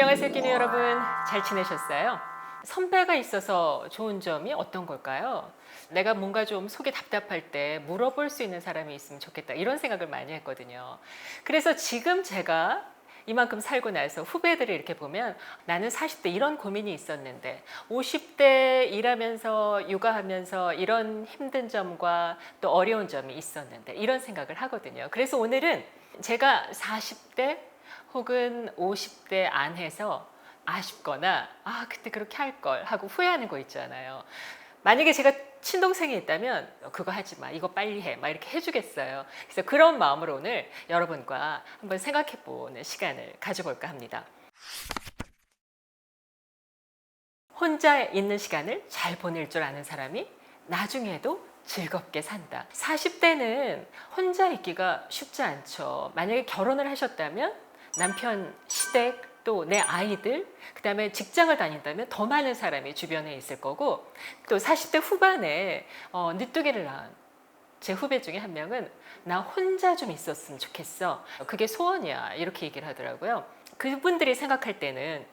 안녕하세요, 끼니 여러분. 잘 지내셨어요? 선배가 있어서 좋은 점이 어떤 걸까요? 내가 뭔가 좀 속이 답답할 때 물어볼 수 있는 사람이 있으면 좋겠다. 이런 생각을 많이 했거든요. 그래서 지금 제가 이만큼 살고 나서 후배들을 이렇게 보면 나는 40대 이런 고민이 있었는데 50대 일하면서 육아하면서 이런 힘든 점과 또 어려운 점이 있었는데 이런 생각을 하거든요. 그래서 오늘은 제가 40대 혹은 50대 안에서 아쉽거나 그때 그렇게 할 걸 하고 후회하는 거 있잖아요. 만약에 제가 친동생이 있다면 그거 하지 마, 이거 빨리 해, 막 이렇게 해주겠어요. 그래서 그런 마음으로 오늘 여러분과 한번 생각해 보는 시간을 가져볼까 합니다. 혼자 있는 시간을 잘 보낼 줄 아는 사람이 나중에도 즐겁게 산다. 40대는 혼자 있기가 쉽지 않죠. 만약에 결혼을 하셨다면 남편, 시댁, 또 내 아이들, 그 다음에 직장을 다닌다면 더 많은 사람이 주변에 있을 거고, 또 40대 후반에 늦둥이를 낳은 제 후배 중에 한 명은 나 혼자 좀 있었으면 좋겠어. 그게 소원이야. 이렇게 얘기를 하더라고요. 그분들이 생각할 때는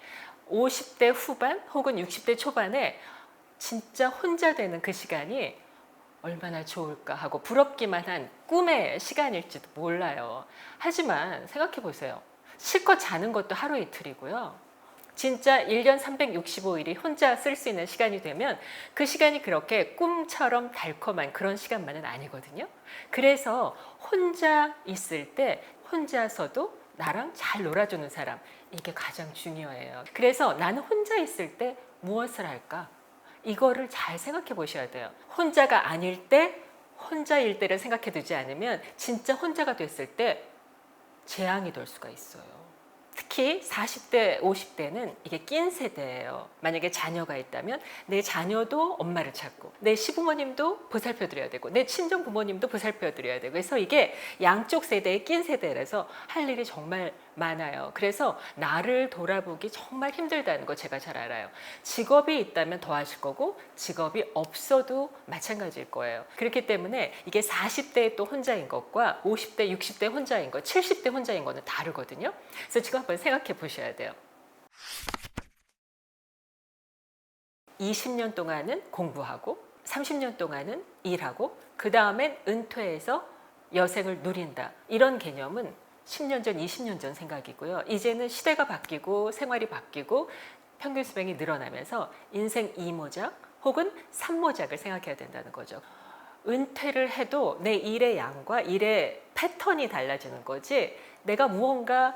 50대 후반 혹은 60대 초반에 진짜 혼자 되는 그 시간이 얼마나 좋을까 하고 부럽기만 한 꿈의 시간일지도 몰라요. 하지만 생각해 보세요. 실컷 자는 것도 하루 이틀이고요. 진짜 1년 365일이 혼자 쓸 수 있는 시간이 되면 그 시간이 그렇게 꿈처럼 달콤한 그런 시간만은 아니거든요. 그래서 혼자 있을 때 혼자서도 나랑 잘 놀아주는 사람, 이게 가장 중요해요. 그래서 나는 혼자 있을 때 무엇을 할까? 이거를 잘 생각해 보셔야 돼요. 혼자가 아닐 때 혼자일 때를 생각해 두지 않으면 진짜 혼자가 됐을 때 재앙이 될 수가 있어요. 특히 40대, 50대는 이게 낀 세대예요. 만약에 자녀가 있다면 내 자녀도 엄마를 찾고 내 시부모님도 보살펴 드려야 되고 내 친정 부모님도 보살펴 드려야 되고 그래서 이게 양쪽 세대의 낀 세대라서 할 일이 정말 많아요. 그래서 나를 돌아보기 정말 힘들다는 거 제가 잘 알아요. 직업이 있다면 더 하실 거고 직업이 없어도 마찬가지일 거예요. 그렇기 때문에 이게 40대에 또 혼자인 것과 50대, 60대 혼자인 것, 70대 혼자인 거는 다르거든요. 그래서 지금 한번 생각해 보셔야 돼요. 20년 동안은 공부하고 30년 동안은 일하고 그 다음엔 은퇴해서 여생을 누린다. 이런 개념은 10년 전, 20년 전 생각이고요. 이제는 시대가 바뀌고 생활이 바뀌고 평균 수명이 늘어나면서 인생 2모작 혹은 3모작을 생각해야 된다는 거죠. 은퇴를 해도 내 일의 양과 일의 패턴이 달라지는 거지 내가 무언가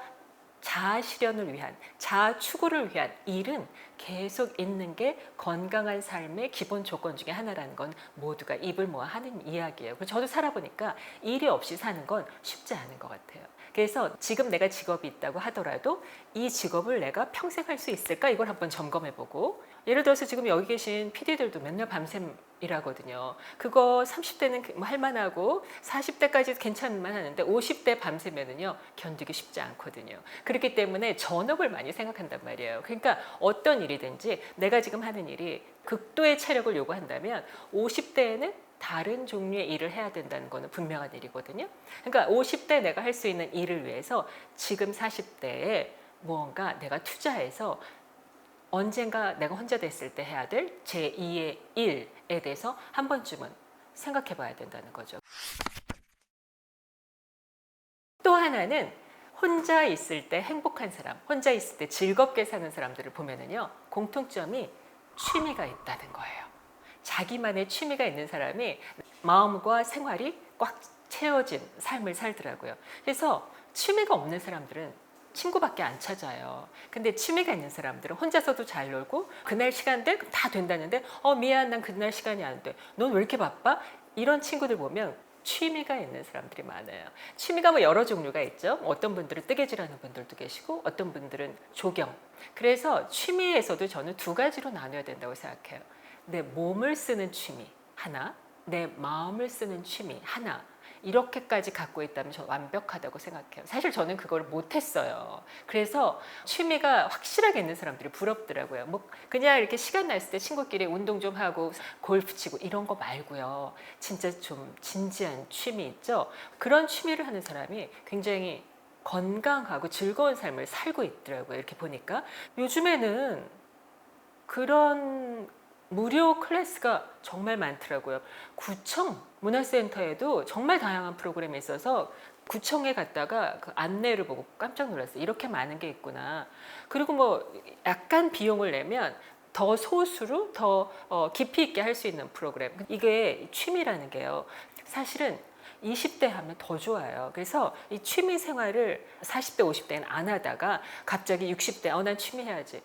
자아 실현을 위한, 자아 추구를 위한 일은 계속 있는 게 건강한 삶의 기본 조건 중에 하나라는 건 모두가 입을 모아 하는 이야기예요. 그래서 저도 살아보니까 일이 없이 사는 건 쉽지 않은 것 같아요. 그래서 지금 내가 직업이 있다고 하더라도 이 직업을 내가 평생 할 수 있을까? 이걸 한번 점검해보고 예를 들어서 지금 여기 계신 PD들도 맨날 밤샘 일하거든요. 그거 30대는 할만하고 40대까지 괜찮만 하는데 50대 밤새면은요 견디기 쉽지 않거든요. 그렇기 때문에 전업을 많이 생각한단 말이에요. 그러니까 어떤 일이든지 내가 지금 하는 일이 극도의 체력을 요구한다면 50대에는 다른 종류의 일을 해야 된다는 거는 분명한 일이거든요. 그러니까 50대 내가 할 수 있는 일을 위해서 지금 40대에 무언가 내가 투자해서 언젠가 내가 혼자 됐을 때 해야 될 제2의 일에 대해서 한 번쯤은 생각해 봐야 된다는 거죠. 또 하나는 혼자 있을 때 행복한 사람, 혼자 있을 때 즐겁게 사는 사람들을 보면은요, 공통점이 취미가 있다는 거예요. 자기만의 취미가 있는 사람이 마음과 생활이 꽉 채워진 삶을 살더라고요. 그래서 취미가 없는 사람들은 친구밖에 안 찾아요. 근데 취미가 있는 사람들은 혼자서도 잘 놀고 그날 시간대 다 된다는데 미안 난 그날 시간이 안 돼. 넌 왜 이렇게 바빠? 이런 친구들 보면 취미가 있는 사람들이 많아요. 취미가 뭐 여러 종류가 있죠. 어떤 분들은 뜨개질하는 분들도 계시고 어떤 분들은 조경. 그래서 취미에서도 저는 두 가지로 나눠야 된다고 생각해요. 내 몸을 쓰는 취미 하나, 내 마음을 쓰는 취미 하나. 이렇게까지 갖고 있다면 저 완벽하다고 생각해요. 사실 저는 그걸 못했어요. 그래서 취미가 확실하게 있는 사람들이 부럽더라고요. 뭐 그냥 이렇게 시간 났을 때 친구끼리 운동 좀 하고 골프 치고 이런 거 말고요. 진짜 좀 진지한 취미 있죠. 그런 취미를 하는 사람이 굉장히 건강하고 즐거운 삶을 살고 있더라고요. 이렇게 보니까 요즘에는 그런 무료 클래스가 정말 많더라고요. 구청 문화센터에도 정말 다양한 프로그램이 있어서 구청에 갔다가 그 안내를 보고 깜짝 놀랐어요. 이렇게 많은 게 있구나. 그리고 뭐 약간 비용을 내면 더 소수로 더 깊이 있게 할 수 있는 프로그램. 이게 취미라는 게요. 사실은 20대 하면 더 좋아요. 그래서 이 취미 생활을 40대, 50대는 안 하다가 갑자기 60대, 난 취미 해야지.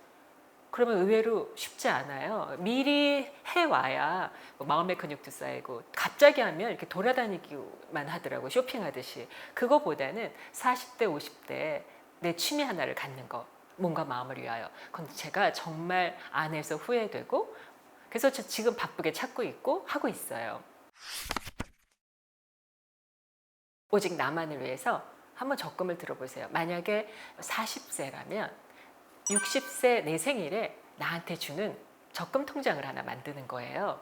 그러면 의외로 쉽지 않아요. 미리 해와야 마음의 근육도 쌓이고 갑자기 하면 이렇게 돌아다니기만 하더라고요. 쇼핑하듯이. 그거보다는 40대, 50대 내 취미 하나를 갖는 거. 몸과 마음을 위하여. 근데 제가 정말 안 해서 후회되고 그래서 저 지금 바쁘게 찾고 있고 하고 있어요. 오직 나만을 위해서 한번 적금을 들어보세요. 만약에 40세라면 60세 내 생일에 나한테 주는 적금 통장을 하나 만드는 거예요.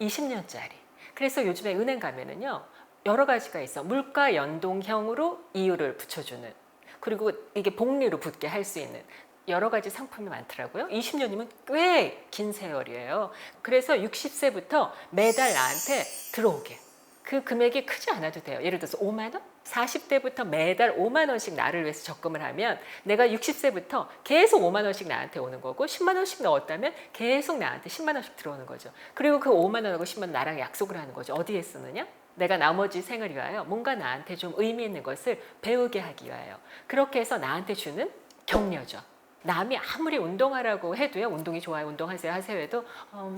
20년짜리. 그래서 요즘에 은행 가면은요, 여러 가지가 있어. 물가 연동형으로 이율을 붙여주는. 그리고 이게 복리로 붙게 할 수 있는 여러 가지 상품이 많더라고요. 20년이면 꽤 긴 세월이에요. 그래서 60세부터 매달 나한테 들어오게. 그 금액이 크지 않아도 돼요. 예를 들어서 5만 원? 40대부터 매달 5만 원씩 나를 위해서 적금을 하면 내가 60세부터 계속 5만 원씩 나한테 오는 거고 10만 원씩 넣었다면 계속 나한테 10만 원씩 들어오는 거죠. 그리고 그 5만 원하고 10만 원 나랑 약속을 하는 거죠. 어디에 쓰느냐? 내가 나머지 생을 위하여 뭔가 나한테 좀 의미 있는 것을 배우게 하기 위하여. 그렇게 해서 나한테 주는 격려죠. 남이 아무리 운동하라고 해도요. 운동이 좋아요. 운동하세요. 하세요 해도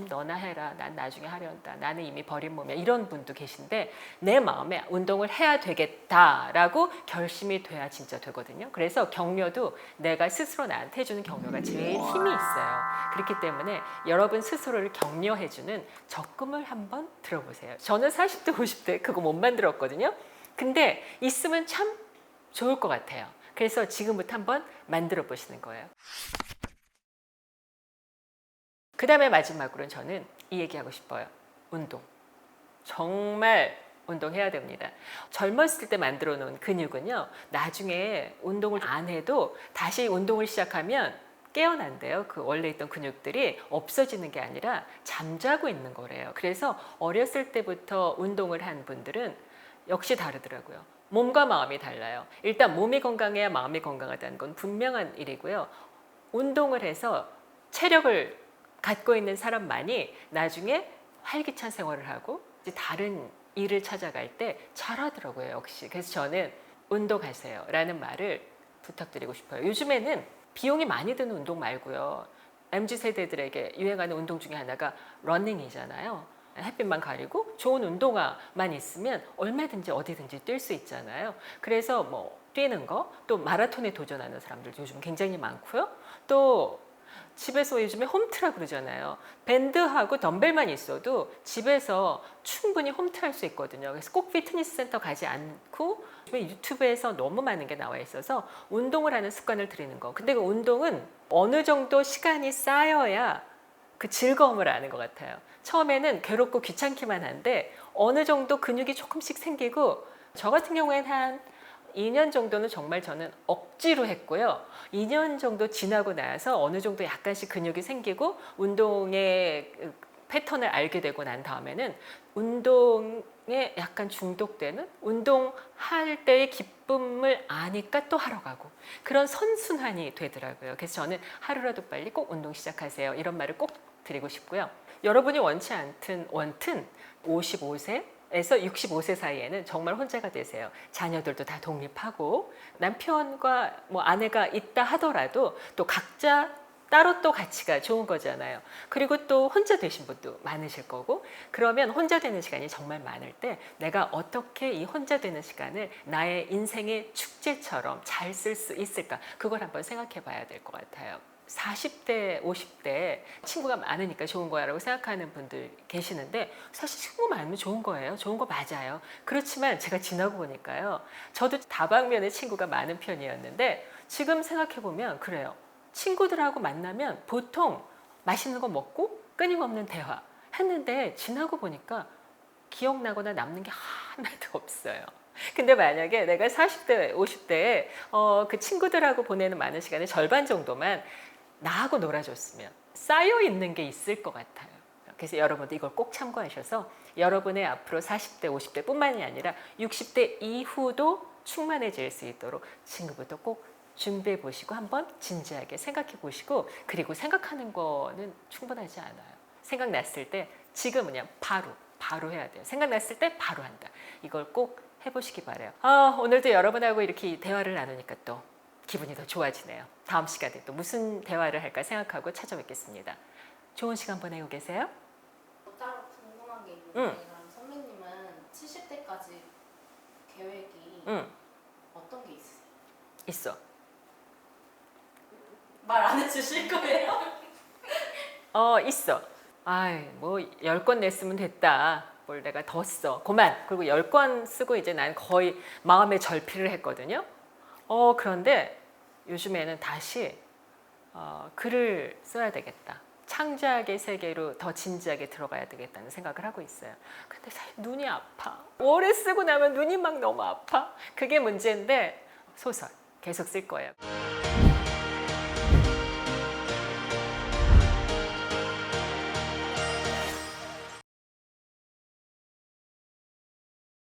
너나 해라. 난 나중에 하려다. 나는 이미 버린 몸이야. 이런 분도 계신데 내 마음에 운동을 해야 되겠다라고 결심이 돼야 진짜 되거든요. 그래서 격려도 내가 스스로 나한테 해주는 격려가 제일 힘이 있어요. 그렇기 때문에 여러분 스스로를 격려해주는 적금을 한번 들어보세요. 저는 40대, 50대 그거 못 만들었거든요. 근데 있으면 참 좋을 것 같아요. 그래서 지금부터 한번 만들어 보시는 거예요. 그 다음에 마지막으로는 저는 이 얘기하고 싶어요. 운동. 정말 운동해야 됩니다. 젊었을 때 만들어 놓은 근육은요. 나중에 운동을 안 해도 다시 운동을 시작하면 깨어난대요. 그 원래 있던 근육들이 없어지는 게 아니라 잠자고 있는 거래요. 그래서 어렸을 때부터 운동을 한 분들은 역시 다르더라고요. 몸과 마음이 달라요. 일단 몸이 건강해야 마음이 건강하다는 건 분명한 일이고요. 운동을 해서 체력을 갖고 있는 사람만이 나중에 활기찬 생활을 하고 이제 다른 일을 찾아갈 때 잘하더라고요. 역시. 그래서 저는 운동하세요 라는 말을 부탁드리고 싶어요. 요즘에는 비용이 많이 드는 운동 말고요. MZ세대들에게 유행하는 운동 중에 하나가 러닝이잖아요. 햇빛만 가리고 좋은 운동화만 있으면 얼마든지 어디든지 뛸 수 있잖아요. 그래서 뭐 뛰는 거, 또 마라톤에 도전하는 사람들 요즘 굉장히 많고요. 또 집에서 요즘에 홈트라 그러잖아요. 밴드하고 덤벨만 있어도 집에서 충분히 홈트할 수 있거든요. 그래서 꼭 피트니스 센터 가지 않고 유튜브에서 너무 많은 게 나와 있어서 운동을 하는 습관을 들이는 거. 근데 그 운동은 어느 정도 시간이 쌓여야 그 즐거움을 아는 것 같아요. 처음에는 괴롭고 귀찮기만 한데 어느 정도 근육이 조금씩 생기고 저 같은 경우에는 한 2년 정도는 정말 저는 억지로 했고요. 2년 정도 지나고 나서 어느 정도 약간씩 근육이 생기고 운동의 패턴을 알게 되고 난 다음에는 운동에 약간 중독되는 운동할 때의 기쁨을 아니까 또 하러 가고 그런 선순환이 되더라고요. 그래서 저는 하루라도 빨리 꼭 운동 시작하세요. 이런 말을 꼭 드리고 싶고요. 여러분이 원치 않든 55세에서 65세 사이에는 정말 혼자가 되세요. 자녀들도 다 독립하고 남편과 뭐 아내가 있다 하더라도 또 각자 따로 또 가치가 좋은 거잖아요. 그리고 또 혼자 되신 분도 많으실 거고 그러면 혼자 되는 시간이 정말 많을 때 내가 어떻게 이 혼자 되는 시간을 나의 인생의 축제처럼 잘 쓸 수 있을까 그걸 한번 생각해 봐야 될 것 같아요. 40대, 50대 친구가 많으니까 좋은 거야라고 생각하는 분들 계시는데 사실 친구 많으면 좋은 거예요. 좋은 거 맞아요. 그렇지만 제가 지나고 보니까요. 저도 다방면의 친구가 많은 편이었는데 지금 생각해 보면 그래요. 친구들하고 만나면 보통 맛있는 거 먹고 끊임없는 대화 했는데 지나고 보니까 기억나거나 남는 게 하나도 없어요. 근데 만약에 내가 40대, 50대에 그 친구들하고 보내는 많은 시간의 절반 정도만 나하고 놀아줬으면 쌓여 있는 게 있을 것 같아요. 그래서 여러분도 이걸 꼭 참고하셔서 여러분의 앞으로 40대, 50대 뿐만이 아니라 60대 이후도 충만해질 수 있도록 지금부터 꼭 준비해 보시고 한번 진지하게 생각해 보시고, 그리고 생각하는 거는 충분하지 않아요. 생각났을 때 지금 그냥 바로 해야 돼요. 생각났을 때 바로 한다. 이걸 꼭 해보시기 바라요. 오늘도 여러분하고 이렇게 대화를 나누니까 또 기분이 더 좋아지네요. 다음 시간에 또 무슨 대화를 할까 생각하고 찾아뵙겠습니다. 좋은 시간 보내고 계세요. 따로 궁금한 게 있는데 그럼 선배님은 70대까지 계획이 어떤 게 있으세요? 있어. 말 안 해주실 거예요? 있어. 아이, 뭐 10권 냈으면 됐다. 뭘 내가 더 써. 그만. 그리고 10권 쓰고 이제 난 거의 마음의 절필을 했거든요. 그런데 요즘에는 다시 글을 써야 되겠다. 창작의 세계로 더 진지하게 들어가야 되겠다는 생각을 하고 있어요. 근데 사실 눈이 아파. 오래 쓰고 나면 눈이 막 너무 아파. 그게 문제인데 소설 계속 쓸 거예요.